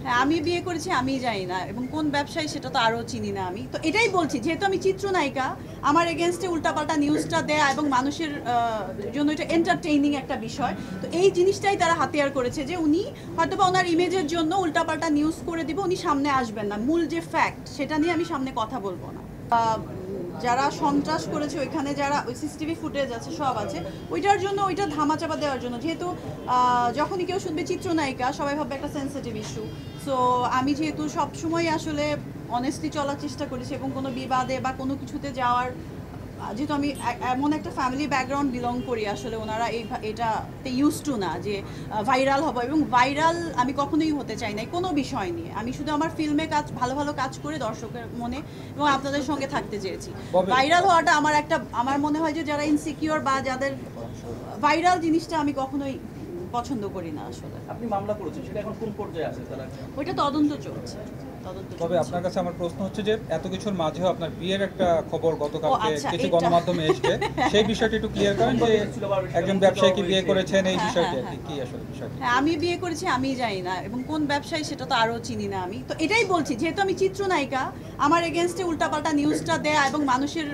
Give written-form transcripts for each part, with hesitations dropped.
হ্যাঁ, আমি বিয়ে করেছি আমি জানি না, এবং কোন ব্যবসায়ী সেটা তো আরও চিনি না। আমি তো এটাই বলছি, যেহেতু আমি চিত্রনায়িকা, আমার এগেনস্টে উল্টাপাল্টা নিউজটা দেয়া এবং মানুষের জন্য এটা এন্টারটেইনিং একটা বিষয়। তো এই জিনিসটাই তারা হাতিয়ার করেছে যে উনি হয়তোবা ওনার ইমেজের জন্য উল্টাপাল্টা নিউজ করে দিবে, উনি সামনে আসবেন না। মূল যে ফ্যাক্ট সেটা নিয়ে আমি সামনে কথা বলবো না। যারা সন্ত্রাস করেছে ওইখানে, যারা ওই সিসিটিভি ফুটেজ আছে সব আছে, ওইটার জন্য, ওইটা ধামাচাপা দেওয়ার জন্য, যেহেতু যখনই কেউ শুনবে চিত্রনায়িকা সবাই ভাববে একটা সেন্সিটিভ ইস্যু। সো আমি যেহেতু সবসময় আসলে অনেস্টলি চলার চেষ্টা করেছি এবং কোনো বিবাদে বা কোনো কিছুতে যাওয়ার, যেহেতু আমি এমন একটা ফ্যামিলি ব্যাকগ্রাউন্ড বিলং করি, আসলে ওনারা এটাতে ইউজ টু না যে ভাইরাল হবো, এবং ভাইরাল আমি কখনোই হতে চাই না কোনো বিষয় নিয়ে। আমি শুধু আমার ফিল্মে কাজ, ভালো ভালো কাজ করে দর্শকের মনে এবং আপনাদের সঙ্গে থাকতে চেয়েছি। ভাইরাল হওয়াটা আমার মনে হয় যে যারা ইনসিকিউর বা যাদের ভাইরাল জিনিসটা আমি কখনোই পছন্দ করি না। আসলে আপনি মামলা করেছেন, সেটা এখন কোন পর্যায়ে আছে তারা? ওইটা তদন্ত চলছে। তবে আপনার কাছে আমার প্রশ্ন হচ্ছে যে এত কিছুর মাঝেও আপনার বিয়ের একটা খবর গতকালকে কিছু গণমাধ্যমে এসেছে, সেই বিষয়টি একটু ক্লিয়ার করেন যে একজন ব্যবসায়ীকে বিয়ে করেছেন, এই বিষয়টি কি আসলে বিষয়টি? হ্যাঁ, আমি বিয়ে করেছি আমি জানি না, এবং কোন ব্যবসায়ী সেটা তো আরও চিনি না। আমি তো এটাই বলছি, যেহেতু আমি চিত্রনায়িকা, আমার এগেনস্টে উল্টাপাল্টা নিউজটা দেয়া এবং মানুষের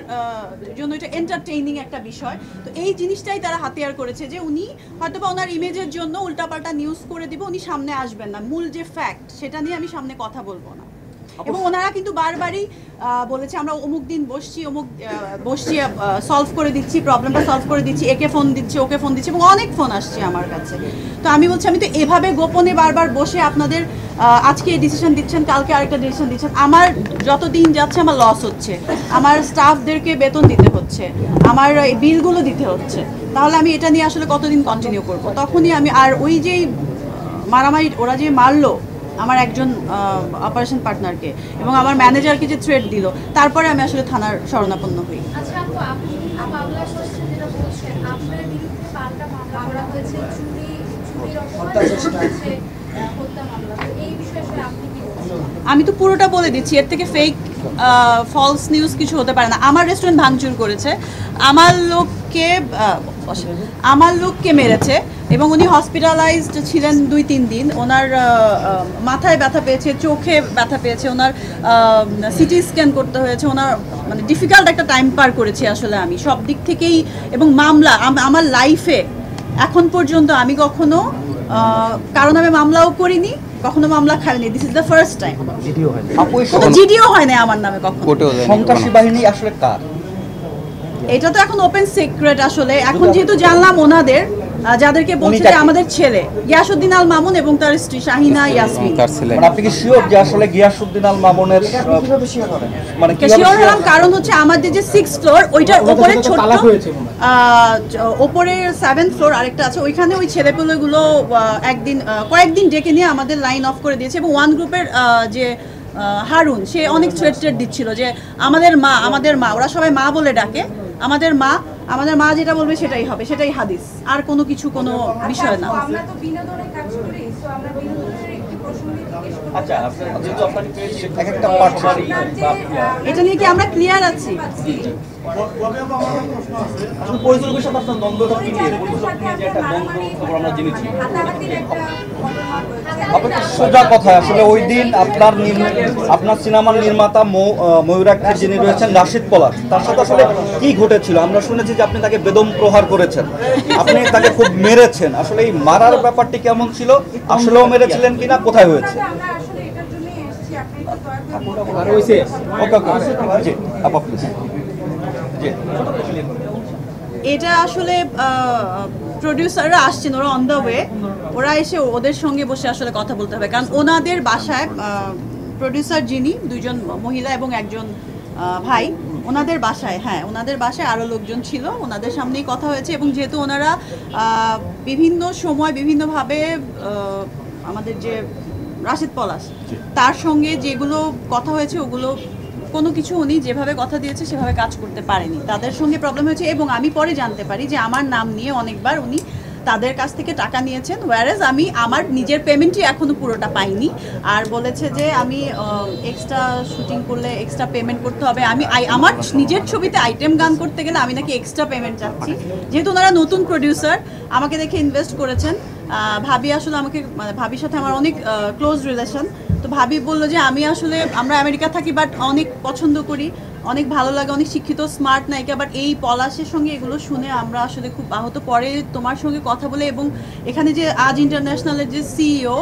জন্য এটা এন্টারটেইনিং একটা বিষয়। তো এই জিনিসটাই তারা হাতিয়ার করেছে যে উনি হয়তোবা ওনার ইমেজের জন্য উল্টাপাল্টা নিউজ করে দিবে, উনি সামনে আসবেন না। মূল যে ফ্যাক্ট সেটা নিয়ে আমি সামনে কথা বলবো না। এবং ওনারা কিন্তু বারবারই বলেছে আমরা অমুক দিন বসছি সলভ করে দিচ্ছি, প্রবলেমটা সলভ করে দিচ্ছি, একে ফোন দিচ্ছি, ওকে ফোন দিচ্ছি, এবং অনেক ফোন আসছে আমার কাছে। তো আমি বলছি, আমি তো এভাবে গোপনে বারবার বসে আপনাদের আজকে এই ডিসিশন দিচ্ছেন, কালকে আরেকটা ডিসিশন দিচ্ছেন, আমার যত দিন যাচ্ছে আমার লস হচ্ছে, আমার স্টাফদেরকে বেতন দিতে হচ্ছে, আমার বিলগুলো দিতে হচ্ছে, তাহলে আমি এটা নিয়ে আসলে কতদিন কন্টিনিউ করব? তখনই আমি, আর ওই যে মারামারি ওরা যে মারলো আমার একজন অপারেশন পার্টনারকে এবং আমার ম্যানেজারকে যে থ্রেট দিল, তারপরে আমি আসলে থানার শরণাপন্ন হই। আচ্ছা আপু, আপনি মামলা করছেন, যেটা বলছেন আপনার বিরুদ্ধে পাল্টা মামলা করা হয়েছে, চুরির অপরাধ হয়েছে, হত্যা মামলা। এই বিষয়ে আসলে আপনি কি বলছেন? আমি তো পুরোটা বলে দিচ্ছি, এর থেকে ফেক ফলস নিউজ কিছু হতে পারে না। আমার রেস্টুরেন্ট ভাঙচুর করেছে, আমার লোককে মেরেছে, এবং উনি হসপিটালাইজড ছিলেন 2-3 দিন। ওনার মাথায় ব্যথা পেয়েছে, চোখে ব্যথা পেয়েছে, ওনার সিটি স্ক্যান করতে হয়েছে, ওনার মানে ডিফিকাল্ট একটা টাইম পার করেছি আসলে আমি সব দিক থেকেই। এবং মামলা আমার লাইফে এখন পর্যন্ত আমি কখনো কারণ আমি মামলাও করিনি, কখনো মামলা খাইনি। This is the first time. জিডিও হয় না আমার নামে কখনো। সন্ত্রাসী বাহিনী আসলে কার? এটা তো এখন ওপেন সিক্রেট। আসলে এখন যেহেতু জানলাম ওনাদের, যাদেরকে বলছে যে আমাদের ছেলে গিয়াসউদ্দিন আল মামুন এবং তার স্ত্রী শাহিনা ইয়াসমিন। মানে আপনি কি শিওর যে আসলে গিয়াসউদ্দিন আল মামুনের মানে কি শিওর হলাম? কারণ হচ্ছে আমাদের যে 6th ফ্লোর, ওইটার উপরে ছোট্ট ওপরে 7th ফ্লোর আরেকটা আছে, ওইখানে ওই ছেলেপেলেগুলো কয়েকদিন ডেকে নিয়ে আমাদের লাইন অফ করে দিয়েছে। এবং ওয়ান গ্রুপের যে হারুন, সে অনেক থ্রেট দিচ্ছিল যে আমাদের মা, ওরা সবাই মা বলে ডাকে, আমাদের মা যেটা বলবে সেটাই হবে, সেটাই হাদিস, আর কোনো কিছু কোনো বিষয় না। আমরা তো বিনোদনে কাজ করি, তো আমরা বিনোদনের একটি প্রসঙ্গে জিজ্ঞেস করতে আচ্ছা, যেহেতু আপনাকে পেয়েছি এক একটা পার্টনারি, এটা নিয়ে কি আমরা ক্লিয়ার আছি? আসলে পরিচালকের সাথে আপনার দ্বন্দ্বটা কি নিয়ে? পরিচালক নিয়ে যে একটা দ্বন্দ্ব খবর আমরা জেনেছি। আপনার সোজা কথা, আসলে ওই দিন আপনার সিনেমার নির্মাতা ময়ূরাক্ষী যিনি রয়েছেন রাশিদ পলাশ, তার সাথে আসলে কি ঘটেছিল? আমরা শুনেছি যে আপনি তাকে বেদম প্রহার করেছেন, আপনি তাকে খুব মেরেছেন। আসলে এই মারার ব্যাপারটি কেমন ছিল? আসলেও মেরেছিলেন কিনা, কোথায় হয়েছে? আমরা আসলে এটার জন্যই এসেছি, আপনি এটা আসলে প্রডিউসাররা আসছেন, ওরা অন দ্য ওয়ে, ওরা এসে ওদের সঙ্গে বসে আসলে কথা বলতে হবে। কারণ ওনাদের বাসায় প্রডিউসার যিনি, 2জন মহিলা এবং একজন ভাই, ওনাদের বাসায় আরও লোকজন ছিল, ওনাদের সামনেই কথা হয়েছে। এবং যেহেতু ওনারা বিভিন্ন সময় বিভিন্নভাবে আমাদের যে রাশিদ পলাশ, তার সঙ্গে যেগুলো কথা হয়েছে ওগুলো কোনো কিছু উনি যেভাবে কথা দিয়েছে সেভাবে কাজ করতে পারেনি, তাদের সঙ্গে প্রবলেম হয়েছে। এবং আমি পরে জানতে পারি যে আমার নাম নিয়ে অনেকবার উনি তাদের কাছ থেকে টাকা নিয়েছেন, ওয়ারেজ আমি আমার নিজের পেমেন্টই এখনো পুরোটা পাইনি। আর বলেছে যে আমি এক্সট্রা শুটিং করলে এক্সট্রা পেমেন্ট করতে হবে, আমার নিজের ছবিতে আইটেম গান করতে গেলে আমি নাকি এক্সট্রা পেমেন্ট চাচ্ছি। যেহেতু ওনারা নতুন প্রডিউসার, আমাকে দেখে ইনভেস্ট করেছেন, ভাবি আসলে আমাকে মানে ভাবির সাথে আমার অনেক ক্লোজ রিলেশন। তো ভাবি বললো যে আমরা আমেরিকা থাকি বাট অনেক পছন্দ করি, অনেক ভালো লাগে, অনেক শিক্ষিত স্মার্ট নায়িকা, বাট এই পলাশের সঙ্গে এগুলো শুনে আমরা আসলে খুব আহত। পরে তোমার সঙ্গে কথা বলে এবং এখানে যে আজ ইন্টারন্যাশনালের যে সিইও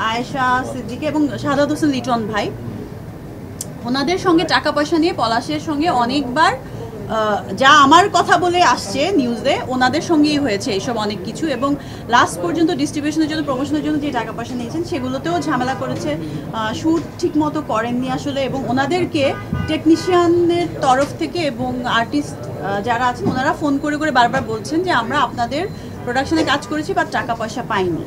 আয়েশা সিদ্দিকী এবং শাহাদাত হোসেন লিটন ভাই, ওনাদের সঙ্গে টাকা পয়সা নিয়ে পলাশের সঙ্গে অনেকবার যা আমার কথা বলে আসছে নিউজে, ওনাদের সঙ্গেই হয়েছে এইসব অনেক কিছু। এবং লাস্ট পর্যন্ত ডিস্ট্রিবিউশনের জন্য, প্রমোশনের জন্য যে টাকা পয়সা নিয়েছেন সেগুলোতেও ঝামেলা করেছে, শ্যুট ঠিক মতো করেননি আসলে। এবং ওনাদেরকে টেকনিশিয়ানের তরফ থেকে এবং আর্টিস্ট যারা আছেন ওনারা ফোন করে করে বারবার বলছেন যে আমরা আপনাদের প্রোডাকশনে কাজ করেছি বাট টাকা পয়সা পাইনি।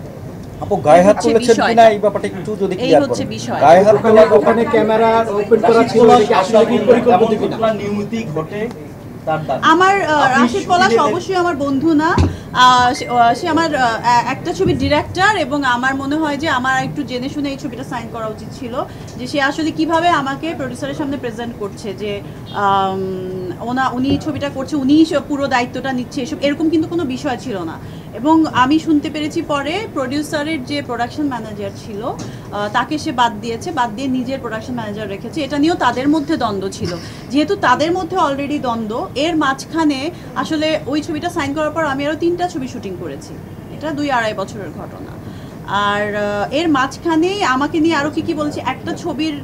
আপু গায়ে হাত তুলেছেন কিনা এই ব্যাপারটা একটু যদি এই ক্লিয়ার হচ্ছে করেন। বিষয়। গায়ে হাত তোলা ওখানে ক্যামেরা ওপেন করা ছিল, এটা কি আসলে কি পরিকল্পিত কিনা? নিয়মিতই ঘটে তার দাবি। আমার রাশিদ পলাশ অবশ্যই আমার বন্ধু না, সে আমার একটা ছবির ডিরেক্টর এবং আমার মনে হয় যে আমার একটু জেনে শুনে এই ছবিটা সাইন করা উচিত ছিল, যে সে আসলে কিভাবে আমাকে প্রডিউসারের সামনে প্রেজেন্ট করছে যে উনি এই ছবিটা করছে, উনিই পুরো দায়িত্বটা নিচ্ছে, এরকম কিন্তু কোনো বিষয় ছিল না। এবং আমি শুনতে পেরেছি পরে প্রডিউসারের যে প্রোডাকশন ম্যানেজার ছিল তাকে সে বাদ দিয়ে নিজের প্রোডাকশন ম্যানেজার রেখেছে। এটা নিয়েও তাদের মধ্যে দ্বন্দ্ব ছিল। যেহেতু তাদের মধ্যে অলরেডি দ্বন্দ্ব, এর মাঝখানে আসলে ওই ছবিটা সাইন করার পর আমি আরও 3টা ছবি শুটিং করেছি, এটা 2-2.5 বছরের ঘটনা। আর এর মাঝখানেই আমাকে নিয়ে আরও কী বলছে, একটা ছবির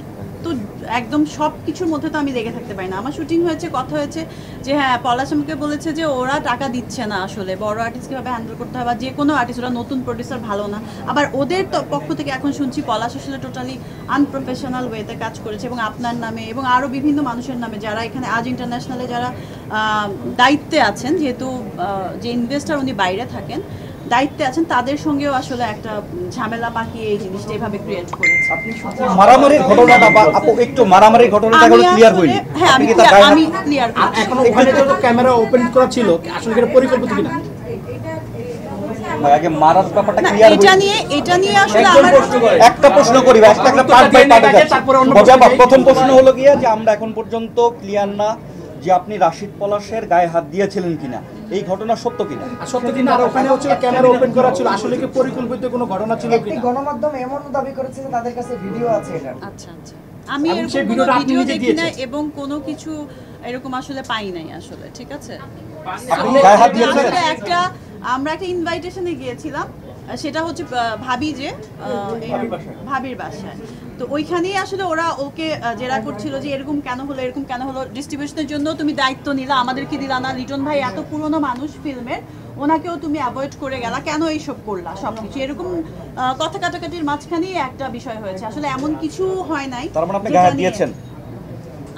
তো একদম সব কিছুর মধ্যে তো আমি লেগে থাকতে পারি না। আমার শুটিং হয়েছে, কথা হয়েছে যে হ্যাঁ পলাশ আমাকে বলেছে যে ওরা টাকা দিচ্ছে না, আসলে বড় আর্টিস্ট কীভাবে হ্যান্ডেল করতে হয় বা যে কোনো আর্টিস্ট, ওরা নতুন প্রডিউসার ভালো না। আবার ওদের পক্ষ থেকে এখন শুনছি পলাশ আসলে টোটালি আনপ্রফেশনাল ওয়েতে কাজ করেছে এবং আপনার নামে এবং আরও বিভিন্ন মানুষের নামে যারা এখানে আজ ইন্টারন্যাশনালে যারা দায়িত্বে আছেন, যেহেতু যে ইনভেস্টার উনি বাইরে থাকেন, দায়িত্বে আছেন, তাদের সঙ্গেও আসলে একটা ঝামেলা পাকিয়ে এই জিনিসটা এভাবে ক্রিয়েট করেছে। মারামারির ঘটনাটা বা আপু একটু মারামারির ঘটনাটা হলো ক্লিয়ার হয়নি। হ্যাঁ আমি ক্লিয়ার আর এখন ওখানে যে ক্যামেরা ওপেন করা ছিল, আসলে কি পরিকল্পিত কিনা? ভাই আগে মারার ব্যাপারটা ক্লিয়ার হয়নি। এটা নিয়ে আসলে আমার একটা প্রশ্ন করি ভাই, একটা পার্ট বাই পার্ট যাচ্ছে। প্রথম প্রশ্ন হলো গিয়ে যে আমরা এখন পর্যন্ত ক্লিয়ার না যে আপনি রাশিদ পলাশের গায়ে হাত দিয়েছিলেন কিনা, এই ঘটনা সত্য কিনা? সত্য কিনা? আর ওখানে হচ্ছে ক্যামেরা ওপেন করা ছিল, আসলে কি পরিকল্পিত কোনো ঘটনা ছিল একটি কিনা? গণমাধ্যম এমন দাবি করেছে যে তাদের কাছে ভিডিও আছে এটা। আচ্ছা আমি এবং সেই এরকম ভিডিওটা কোনো আপনি ভিডিও নিজে দেখি না দিয়েছেন। এবং কোনো কিছু এরকম আসলে পাই নাই আসলে, ঠিক আছে? আপনি গায়ে হাত দিয়েছিলেন? আমরা একটা ইনভাইটেশনে গিয়েছিলাম, সেটা হচ্ছে ভাবির বাসায়। তো ওইখানেই আসলে ওরা ওকে জেরা করছিল যে এরকম কেন হলো, ডিস্ট্রিবিউশনের জন্য তুমি দায়িত্ব নিলা, আমাদেরকে দিলা না, লিটন ভাই এত পুরনো মানুষ ফিল্মের, ওনাকেও তুমি অ্যাভয়েড করে গেলা, কেন এইসব করলা, সবকিছু এরকম কথা কাটাকাটির মাঝখানেই একটা বিষয় হয়েছে। আসলে এমন কিছু হয় নাই। তার মানে আপনি গায়ে হাত দিয়েছেন?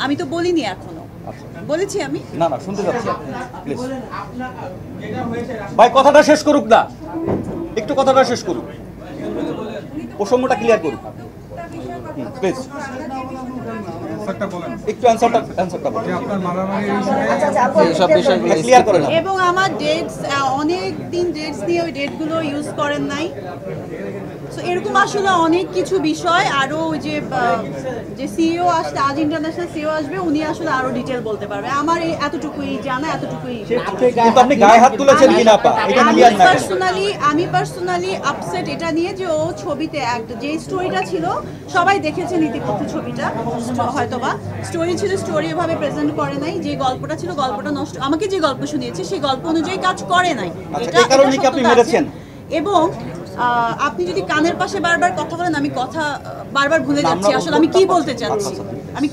আমি তো বলিনি এখনো, বলেছি আমি? না শুনতে যাচ্ছি প্লিজ ভাই, কথাটা শেষ করুক না, একটু কথাটা শেষ করুক, প্রসঙ্গটা ক্লিয়ার করুক প্লিজ, একটু অ্যানসারটা বলেন। আপনার মারামারির ক্লিয়ার করেন। এবং আমার ডেটস অনেক দিন ডেটস দিয়ে ওই ডেটগুলো ইউজ করেন নাই। সো এরকম আসলে অনেক কিছু বিষয়, আরও ওই যে সিইও আসতে, আজ ইন্টারন্যাশনাল সিইও আসবে, উনি আসলে আরো ডিটেল বলতে পারবে। আমার এই এতটুকুই জানা, এতটুকুই। কিন্তু আপনি গায়ে হাত তুলেছেন কিনা আপা, এটা ক্লিয়ার না। আমি পার্সোনালি আপসেট এটা নিয়ে যে ও ছবিতে একটা যে স্টোরিটা ছিল, সবাই দেখেছেন ইতিমধ্যে ছবিটা, হয়তোবা স্টোরি ছিল, স্টোরি এভাবে প্রেজেন্ট করে নাই, যে গল্পটা ছিল গল্পটা নষ্ট, আমাকে যে গল্প শুনিয়েছে সেই গল্প অনুযায়ী কাজ করে নাই। এটা কারণে কি আপনি মেরেছেন? এবং আপনি যদি কানের পাশে বারবার কথা বলেন, আমি কথা বারবার ভুলে যাচ্ছি আসলে আমি কি বলতে চাচ্ছি, আমি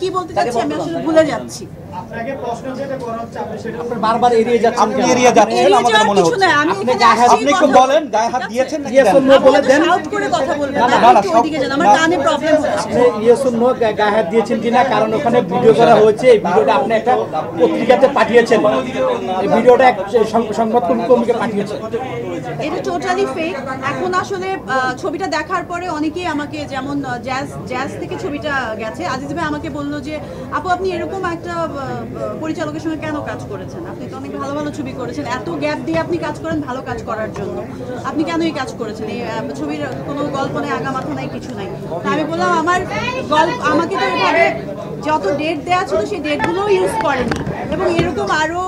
আসলে ভুলে যাচ্ছি। আপনাকে প্রশ্ন যেটা করা হচ্ছে, আপনি সেটা বারবার এড়িয়ে যাচ্ছেন। আপনি এড়িয়ে যাচ্ছেন আমাদের মনে হচ্ছে। আপনি একটু বলেন গায়ে হাত দিয়েছেন নাকি? ইয়েস অর নো বলে দেন। শাউট করে কথা বলবেন না, একটু ওইদিকে যান, আমার কানে প্রবলেম হচ্ছে। আপনি ইয়েস অর নো গায়ে হাত দিয়েছেন কিনা, কারণ ওখানে ভিডিও করা হয়েছে, এই ভিডিওটা আপনি একটা পত্রিকাতে পাঠিয়েছেন, এই ভিডিওটা এক সংবাদ কর্মীকে পাঠিয়েছেন। এটা টোটালি ফেক। এখন আসলে ছবিটা দেখার পরে অনেকেই আমাকে, যেমন জ্যাজ থেকে ছবিটা গেছে, আজিজ ভাই আমাকে বললো যে আপু আপনি এরকম একটা পরিচালকের সঙ্গে কেন কাজ করেছেন, আপনি তো অনেক ভালো ভালো ছবি করেছেন, এত গ্যাপ দিয়ে আপনি কাজ করেন ভালো কাজ করার জন্য, আপনি কেন এই কাজ করেছেন, এই ছবির কোনো গল্প নেই, আগামাথা নাই, কিছু নাই। তা আমি বললাম আমার গল্প, আমাকে তো এভাবে যত ডেট দেওয়া ছিল সেই ডেটগুলোও ইউজ করেনি, এবং এরকম আরো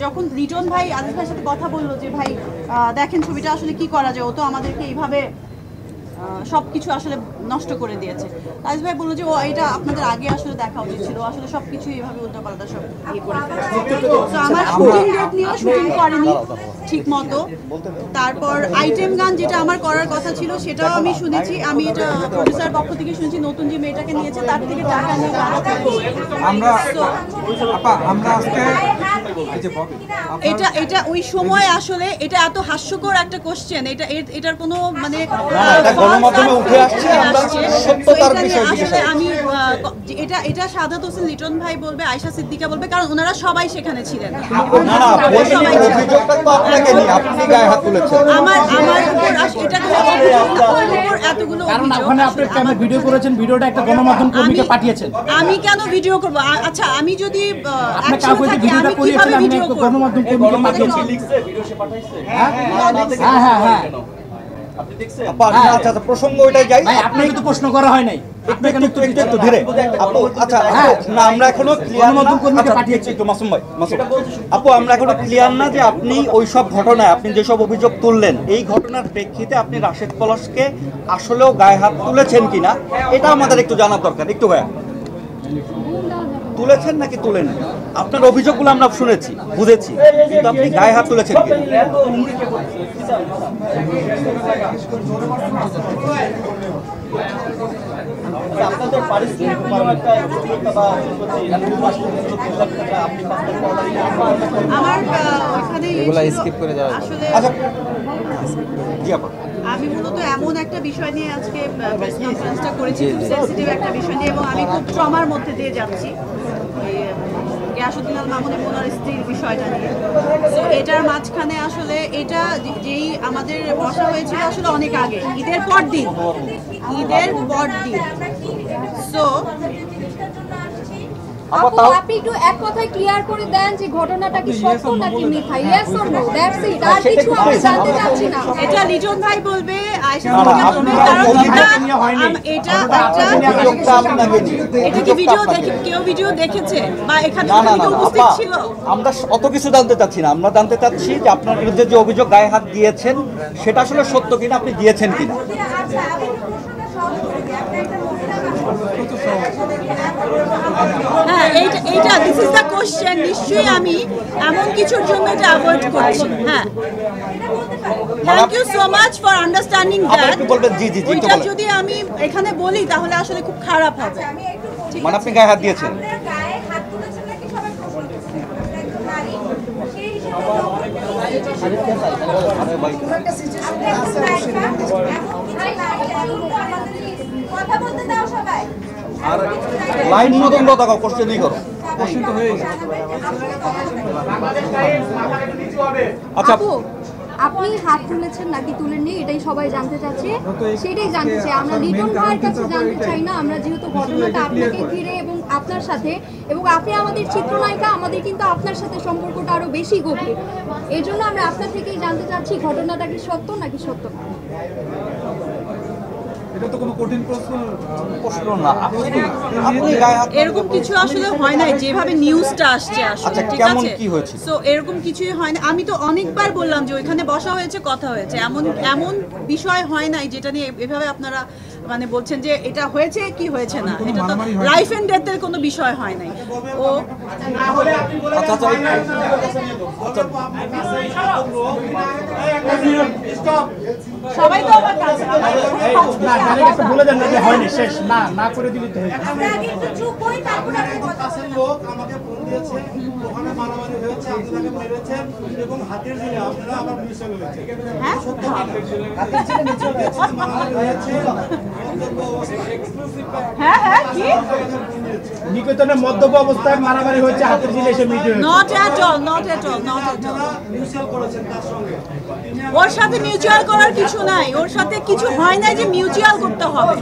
যখন লিটন ভাই আজিজ ভাইয়ের সাথে কথা বললো যে ভাই দেখেন ছবিটা আসলে কি করা যায়, ও তো আমাদেরকে এইভাবে সবকিছু আসলে নষ্ট করে দিয়েছে। আজিজ ভাই বললো যে ও এটা আপনাদের আগে আসলে দেখা উচিত ছিল, আসলে সবকিছু এইভাবে উল্টাপাল্টা সব ইয়ে করে ফেলেছে। তো আমার শুটিং ডেট নিয়েও শুটিং করেনি ঠিক মতো। তারপর আইটেম গান যেটা আমার করার কথা ছিল সেটাও আমি শুনেছি, আমি এটা প্রডিউসার পক্ষ থেকে শুনেছি নতুন যে মেয়েটাকে নিয়েছে তার থেকে টাকা নিয়ে গান আমরা আমরা আজকে এটা ওই সময় আসলে এটা এত হাস্যকর একটা কোশ্চেন, এটার কোনো মানে এটা গণমাধ্যমে উঠে আসছে, আমরা সত্যতার বিষয় আসলে আমি এটা সাদাত হোসেন লিটন ভাই বলবে, আয়েশা সিদ্দিকা বলবে, কারণ ওনারা সবাই সেখানে ছিলেন। অভিযোগটা তো আপনাকে নিয়ে, আপনি গায়ে হাত তুলেছেন। আমার উপর এটা এতগুলো কারণ ওখানে আপনি কেমন ভিডিও করেছেন, ভিডিওটা একটা গণমাধ্যম কর্মীকে পাঠিয়েছেন। আমি কেন ভিডিও করব? আচ্ছা আমি যদি আপনি কাউকে যে ভিডিওটা করিয়েছেন, আপনি একটা গণমাধ্যম কর্মীকে পাঠিয়েছেন। হ্যাঁ আচ্ছা প্রসঙ্গ ওইটাই যাই। ভাই আপনাকে তো প্রশ্ন করা হয় নাই, আপনাকে কেন একটু ধীরে আপু। আচ্ছা না, আমরা এখনো গণমাধ্যম কর্মীকে পাঠিয়েছি একটু মাসুম ভাই, আপু আমরা এখনো ক্লিয়ার না যে আপনি ওই সব ঘটনায় আপনি যেসব অভিযোগ তুললেন এই ঘটনার প্রেক্ষিতে আপনি রাশেদ পলাশকে আসলেও গায়ে হাত তুলেছেন কিনা, এটা আমাদের একটু জানার দরকার। একটু ভাইয়া তুলেছেন নাকি তুলেন? আপনার অভিযোগগুলো আমরা শুনেছি, বুঝেছি, কিন্তু আপনি গায়ে হাত তুলেছেন কিনা? আপনাদের পারিশ্রমিক একটা আমার ওখানে এগুলা স্কিপ করে যাওয়া আসলে জি আপা, আমি মূলত এমন একটা বিষয় নিয়ে আজকে প্রেস কনফারেন্সটা করেছি, খুব সেনসিটিভ একটা বিষয় নিয়ে, এবং আমি খুব ট্রমার মধ্যে দিয়ে যাচ্ছি গিয়াসউদ্দিন আল মামুন এবং ওনার স্ত্রীর বিষয়টা নিয়ে। তো এটার মাঝখানে আসলে এটা যেই আমাদের বসা হয়েছিল আসলে অনেক আগে, ঈদের পর দিন সো আপু আপনি একটু এক কথায় ক্লিয়ার করে দেন যে ঘটনাটা কি সত্য নাকি মিথ্যা? Yes or no, that's it. আর কিছু আমরা জানতে চাচ্ছি না। এটা লিটন ভাই বলবে, আয়েশা সিদ্দিকা বলবে, কারণ এটা কি ভিডিও কেউ ভিডিও দেখেছে বা এখানে কেউ উপস্থিত ছিল? আমরা অত কিছু জানতে চাচ্ছি না, আমরা জানতে চাচ্ছি যে আপনার বিরুদ্ধে যে অভিযোগ গায়ে হাত দিয়েছেন সেটা আসলে সত্য কিনা, আপনি দিয়েছেন কিনা। হ্যাঁ এইটা দিস ইজ দ্য কোশ্চেন। নিশ্চয়ই আমি এমন কিছুর জন্য এটা অ্যাভয়েড করছি। হ্যাঁ, thank you so much for understanding that. ওইটা যদি আমি এখানে বলি তাহলে আসলে খুব খারাপ হবে। মানে আপনি গায়ে হাত দিয়েছেন? আর লাইন মতন কথা কও, কোশ্চেনই করো। কোশ্চেন তো হয়ে গেছে। আচ্ছা আপনি হাত তুলেছেন নাকি তুলেননি এটাই সবাই জানতে চাচ্ছে, সেটাই জানতে চাই আমরা। লিটন ভাইয়ের কাছে জানতে চাই না আমরা, যেহেতু ঘটনাটা আপনাকে ঘিরে এবং আপনার সাথে, এবং আপনি আমাদের চিত্রনায়িকা, আমাদের কিন্তু আপনার সাথে সম্পর্কটা আরো বেশি গভীর। এই জন্য আমরা আপনার থেকেই জানতে চাচ্ছি ঘটনাটা কি সত্য নাকি সত্য না। এটা তো কোনো কঠিন প্রশ্ন না, আপনি গায়ে হাত এরকম কিছু আসলে হয় নাই যেভাবে নিউজটা আসছে আসলে। আচ্ছা, ঠিক কেমন আছে, কি হয়েছিল? সো এরকম কিছুই হয় না। আমি তো অনেকবার বললাম যে ওইখানে বসা হয়েছে, কথা হয়েছে, এমন বিষয় হয় নাই যেটা নিয়ে এভাবে আপনারা মানে বলছেন যে এটা হয়েছে কি হয়েছে না। এটা তো লাইফ এন্ড ডেথের কোনো বিষয় হয় নাই। ও সবাই তো আমার কাছে না জানেন, একটু বলে দেন না যে হয়নি, শেষ না করে দিলি তো হয়ে আমরা আগে একটু চুপ হই, তারপর আপনি কথা বলেন। লোক আমাকে ফোন দিয়েছে, ওখানে মারামারি হয়েছে, আপনাকে মেরেছেন এবং হাতের জিনে আপনারা আবার মিউচুয়াল হয়েছে। হ্যাঁ মারামারি হয়েছে, হ্যাঁ কি নিকেতনে মদ্যপ অবস্থায় মারামারি হয়েছে, হাতের জিলে এসে media not at all mutual করেছেন তার সঙ্গে। ওর সাথে মিউচুয়াল করার কিছু নাই, ওর সাথে কিছু হয় নাই যে মিউচুয়াল করতে হবে,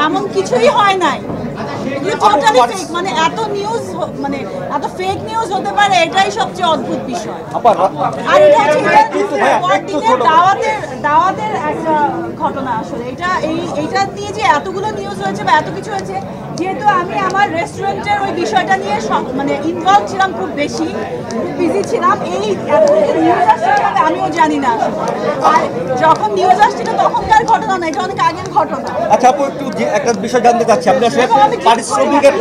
এমন কিছুই হয় নাই। টোটালি ফেক, মানে এত নিউজ, মানে এত ফেক নিউজ হতে পারে, এটাই সবচেয়ে অদ্ভুত বিষয়। আর এটা হচ্ছে দাওয়াতের একটা ঘটনা আসলে। এইটা নিয়ে যে এতগুলো নিউজ হয়েছে বা এত কিছু হয়েছে, যেহেতু আমি আমার রেস্টুরেন্টের ওই বিষয়টা নিয়ে মানে ইনভলভ ছিলাম, খুব বেশি খুব বিজি ছিলাম, এই নিউজ আসছে আমিও জানি না আসলে। আর যখন নিউজ আসছিল তখনকার ঘটনা না, এটা অনেক আগের ঘটনা। আচ্ছা আপু, একটু একটা বিষয় জানতে চাচ্ছি, আপনি আসলে পারিশ্রমিকের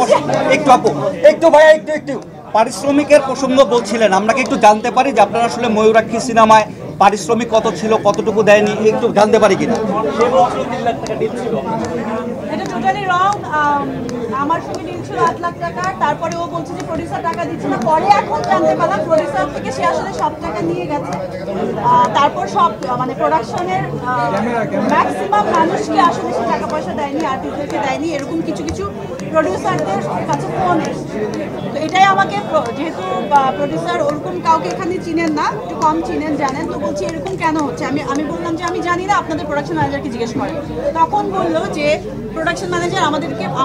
একটু আপু একটু ভাইয়া একটু পারিশ্রমিকের প্রসঙ্গ বলছিলেন, আমরা কি একটু জানতে পারি যে আপনারা আসলে ময়ূরাক্ষী সিনেমায় পারিশ্রমিক কত ছিল, কতটুকু দেয়নি, একটু জানতে পারি কিনা? এটা টোটালি রং। আমার সঙ্গে ডিল ছিল 8 লাখ টাকা, তারপরে ও বলছে যে প্রডিউসার টাকা দিচ্ছে না। পরে এখন জানতে পারলাম প্রডিউসার থেকে সে আসলে সব টাকা নিয়ে গেছে। তারপর সব মানে প্রোডাকশনের ম্যাক্সিমাম মানুষকে আসলে সে টাকা পয়সা দেয়নি, আর্টিস্টদেরকে দেয়নি, এরকম কিছু কিছু প্রডিউসারদের কাছে ফোন এসেছে। তো এটাই আমাকে, যেহেতু প্রডিউসার ওরকম কাউকে এখানে চিনেন না, একটু কম চিনেন, জানেন, তো বলছি এরকম কেন হচ্ছে। আমি বললাম যে আমি জানি না, আপনাদের প্রোডাকশন ম্যানেজারকে জিজ্ঞেস করেন। তখন বললো যে প্রোডাকশন ম্যানেজার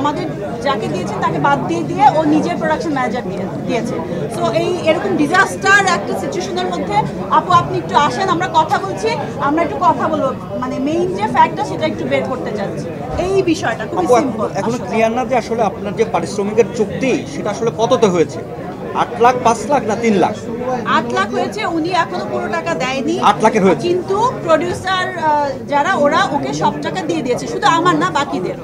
আমাদের যাকে দিয়েছেন তাকে বাদ দিয়ে ও নিজের প্রোডাকশন ম্যানেজার দিয়েছে। সো এরকম ডিজাস্টার একটা সিচুয়েশনের মধ্যে আপু আপনি একটু আসেন, আমরা কথা বলছি, আমরা একটু কথা বলবো, মানে মেইন যে ফ্যাক্টটা সেটা একটু বের করতে চাচ্ছি। এই বিষয়টা খুবই সিম্পল। এখন ক্লিয়ার না যে আসলে আপনার যে পারিশ্রমিকের চুক্তি সেটা আসলে কততে হয়েছে, 8 লাখ, 5 লাখ না 3 লাখ? 8 লাখ হয়েছে, উনি এখনো পুরো টাকা দেয়নি। 8 লাখের হয়েছে, কিন্তু প্রডিউসার যারা ওরা ওকে সব টাকা দিয়ে দিয়েছে, শুধু আমার না বাকিদের।